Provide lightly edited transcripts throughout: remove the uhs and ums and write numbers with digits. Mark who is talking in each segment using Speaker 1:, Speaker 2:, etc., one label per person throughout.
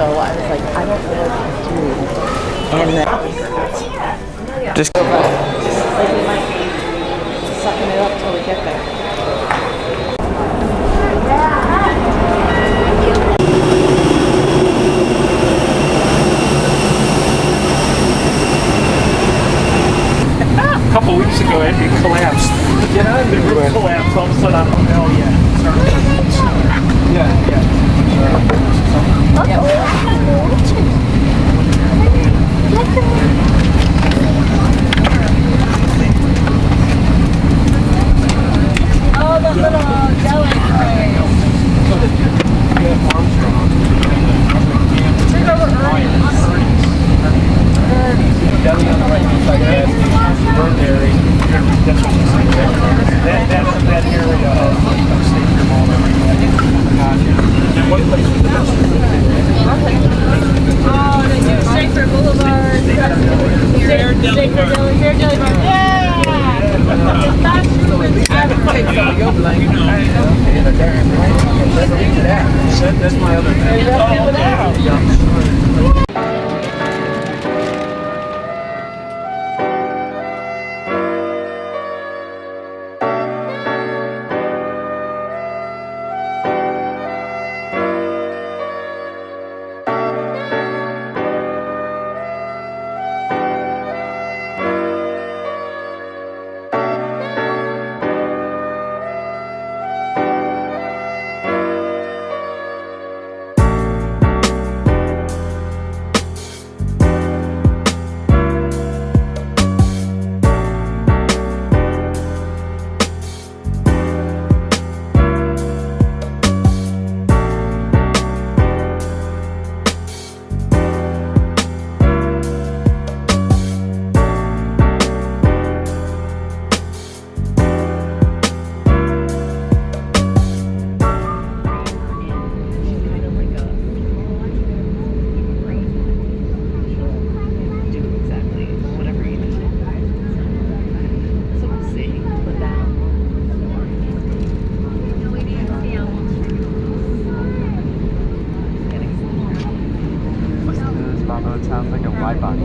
Speaker 1: I was like, I don't know what to do. And then
Speaker 2: Just
Speaker 1: like we might be sucking it up till we get there.
Speaker 3: A couple weeks ago, it collapsed. Yeah, the roof collapsed. All of a sudden, I'm like, oh yeah. Yeah.
Speaker 1: Oh, the little yellow trail.
Speaker 3: Deli on the right hand side, gas station, burn dairy. That's what she's saying. That area of upstate Vermont, and one place with the best food.
Speaker 1: Oh, they do Schaefer Boulevard. Schaefer Deli Bar. Yeah! Fast food is
Speaker 3: That's my other thing.
Speaker 2: It sounds like a wide body.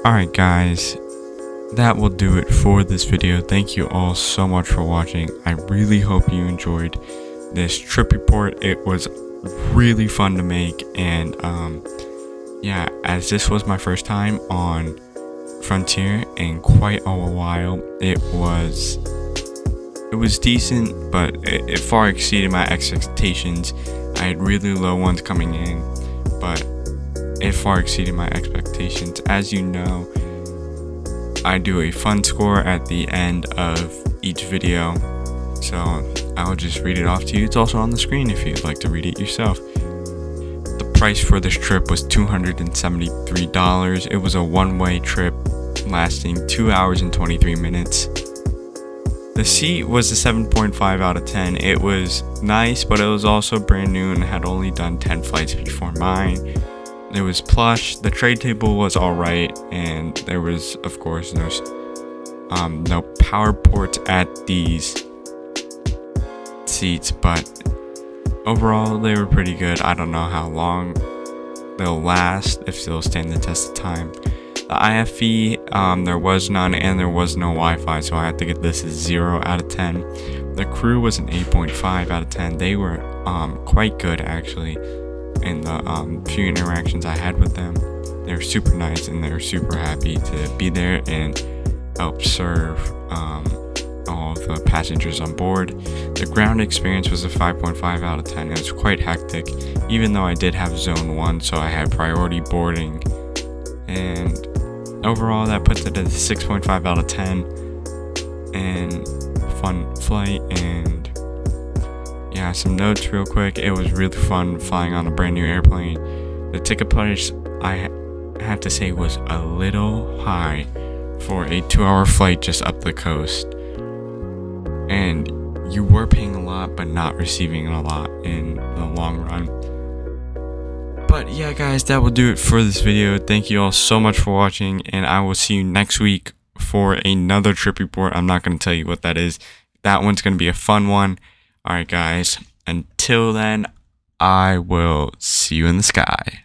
Speaker 4: Alright guys, that will do it for this video. Thank you all so much for watching. I really hope you enjoyed this trip report. It was really fun to make, and yeah, as this was my first time on Frontier in quite a while, it was decent, but it far exceeded my expectations. I had really low ones coming in, but it far exceeded my expectations. As you know, I do a fun score at the end of each video, so I'll just read it off to you. It's also on the screen if you'd like to read it yourself. The price for this trip was $273. It was a one-way trip lasting 2 hours and 23 minutes. The seat was a 7.5 out of 10. It was nice, but it was also brand new and had only done 10 flights before mine. It was plush. The tray table was alright, and there was, of course, no power ports at these seats, but overall they were pretty good. I don't know how long they'll last, if they'll stand the test of time. The IFE, there was none, and there was no Wi-Fi, so I had to get this as 0 out of 10. The crew was an 8.5 out of 10. They were quite good, actually, in the few interactions I had with them. They were super nice, and they were super happy to be there and help serve all of the passengers on board. The ground experience was a 5.5 out of 10. It was quite hectic, even though I did have zone 1, so I had priority boarding, and overall that puts it at a 6.5 out of 10 and fun flight. And yeah, some notes real quick. It was really fun flying on a brand new airplane. The ticket price, I have to say, was a little high for a 2-hour flight just up the coast, and you were paying a lot but not receiving a lot in the long run. But yeah guys, that will do it for this video. Thank you all so much for watching, and I will see you next week for another trip report. I'm not going to tell you what that is. That one's going to be a fun one. Alright guys, until then, I will see you in the sky.